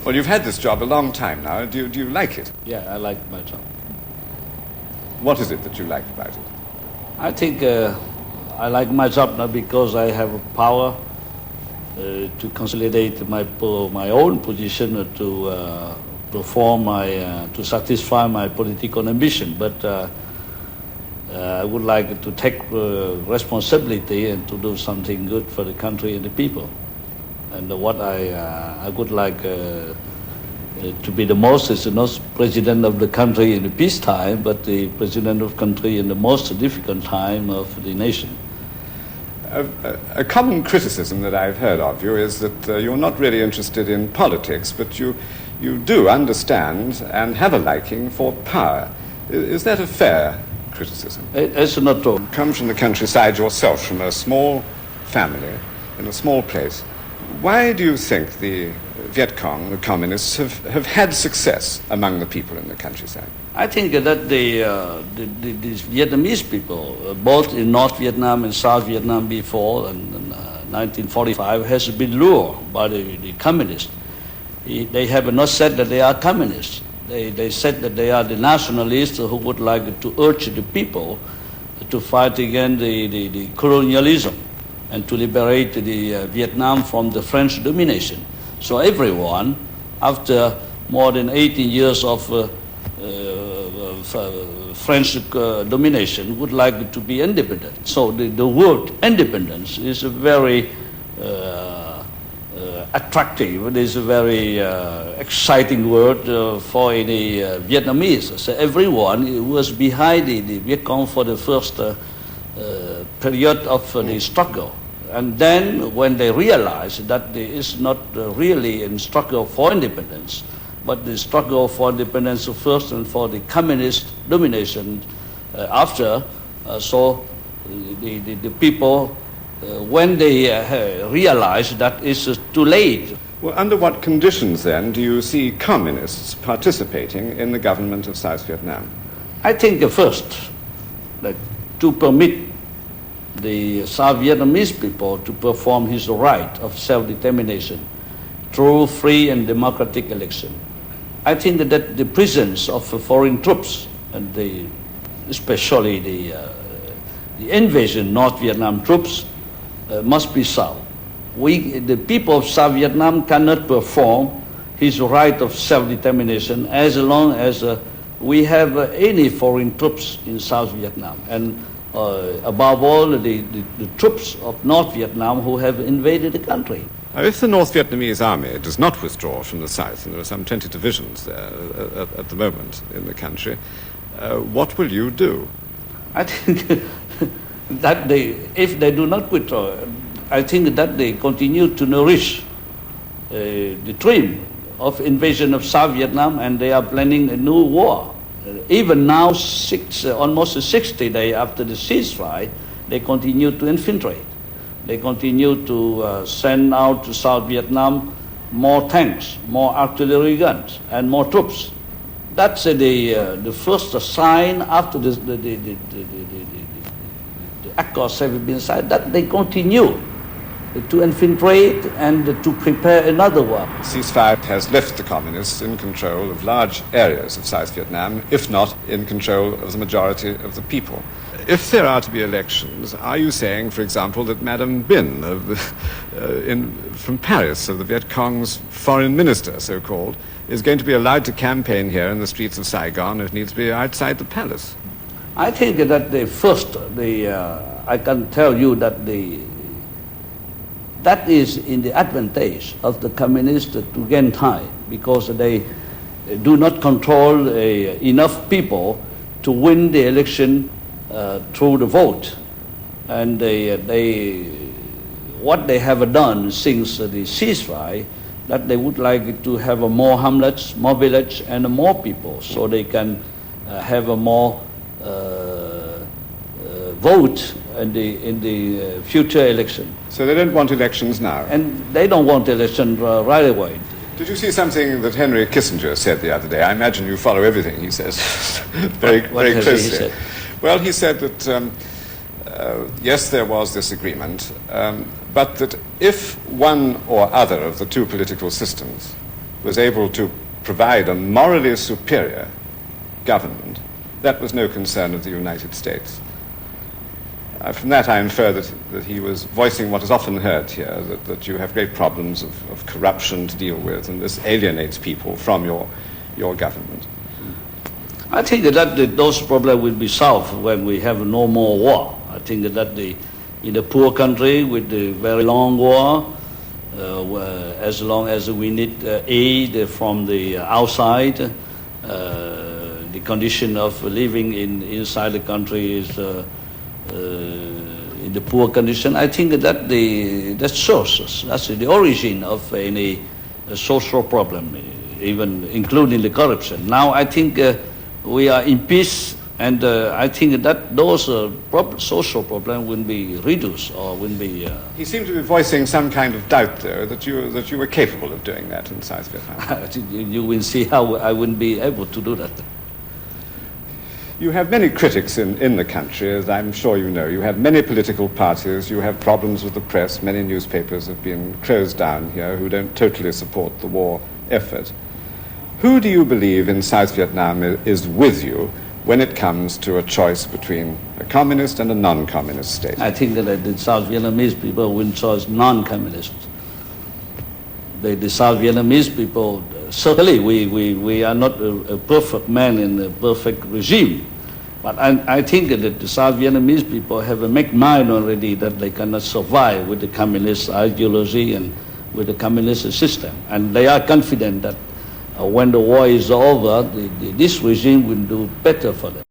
Well, you've had this job a long time now. Do you like it? Yeah, I like my job. What is it that you like about it? I think I like my job not because I have power to consolidate my own position to perform to satisfy my political ambition, but I would like to take responsibility and to do something good for the country and the people. And what I would like to be the most is not president of the country in the peacetime, but the president of the country in the most difficult time of the nation. A common criticism that I've heard of you is that you're not really interested in politics, but you do understand and have a liking for power. Is that a fair criticism? It's not true. You come from the countryside yourself, from a small family in a small place. Why do you think the Viet Cong, the communists, have had success among the people in the countryside? I think that the Vietnamese people, both in North Vietnam and South Vietnam before and 1945, has been lured by the communists. They have not said that they are communists. They said that they are the nationalists who would like to urge the people to fight against the colonialism and to liberate the Vietnam from the French domination. So everyone, after more than 18 years of French domination, would like to be independent. So the word independence is a very attractive, it is a very exciting word for any Vietnamese. So everyone was behind the Viet Cong for the first period of the struggle. And then when they realized that there is not really a struggle for independence, but the struggle for independence first and for the communist domination after, so the people, when they realized that it's too late. Well, under what conditions then do you see communists participating in the government of South Vietnam? I think first, that to permit the South Vietnamese people to perform his right of self-determination through free and democratic election. I think that the presence of foreign troops and especially the invasion North Vietnam troops must be solved. The people of South Vietnam cannot perform his right of self-determination as long as we have any foreign troops in South Vietnam. And above all, the troops of North Vietnam who have invaded the country. Now, if the North Vietnamese army does not withdraw from the south, and there are some 20 divisions there at the moment in the country, what will you do? I think that if they do not withdraw, I think that they continue to nourish the dream of invasion of South Vietnam, and they are planning a new war. Even now, almost 60 days after the ceasefire, they continue to infiltrate. They continue to send out to South Vietnam more tanks, more artillery guns, and more troops. That's the first sign after the accords have been signed, that they continue to infiltrate and to prepare another war. Ceasefire has left the communists in control of large areas of South Vietnam, if not in control of the majority of the people. If there are to be elections, are you saying, for example, that Madame Binh from Paris, of the Viet Cong's foreign minister, so-called, is going to be allowed to campaign here in the streets of Saigon if needs to be outside the palace? I think that I can tell you that that is in the advantage of the communists to gain time, because they do not control enough people to win the election through the vote. And what they have done since the ceasefire, that they would like to have more hamlets, more village, and more people, so they can have a more vote in the future election. So they don't want elections now? And they don't want election right away. Did you see something that Henry Kissinger said the other day? I imagine you follow everything he says very closely. He said? Well, he said that, yes, there was this agreement, but that if one or other of the two political systems was able to provide a morally superior government, that was no concern of the United States. From that I infer that he was voicing what is often heard here, that you have great problems of corruption to deal with, and this alienates people from your government. I think that those problems will be solved when we have no more war. I think that in a poor country with the very long war, as long as we need aid from the outside, the condition of living inside the country is in the poor condition. I think that sources, that's the origin of any social problem, even including the corruption. Now I think we are in peace, and I think that those social problems will be reduced or will be... He seemed to be voicing some kind of doubt, though, that you were capable of doing that in South Vietnam. You will see how I wouldn't be able to do that. You have many critics in the country, as I'm sure you know. You have many political parties, you have problems with the press, many newspapers have been closed down here who don't totally support the war effort. Who do you believe in South Vietnam is with you when it comes to a choice between a communist and a non-communist state? I think that the South Vietnamese people will choose non-communist. The South Vietnamese people, certainly we are not a perfect man in a perfect regime, but I think that the South Vietnamese people have a make mind already that they cannot survive with the communist ideology and with the communist system, and they are confident that when the war is over, this regime will do better for them.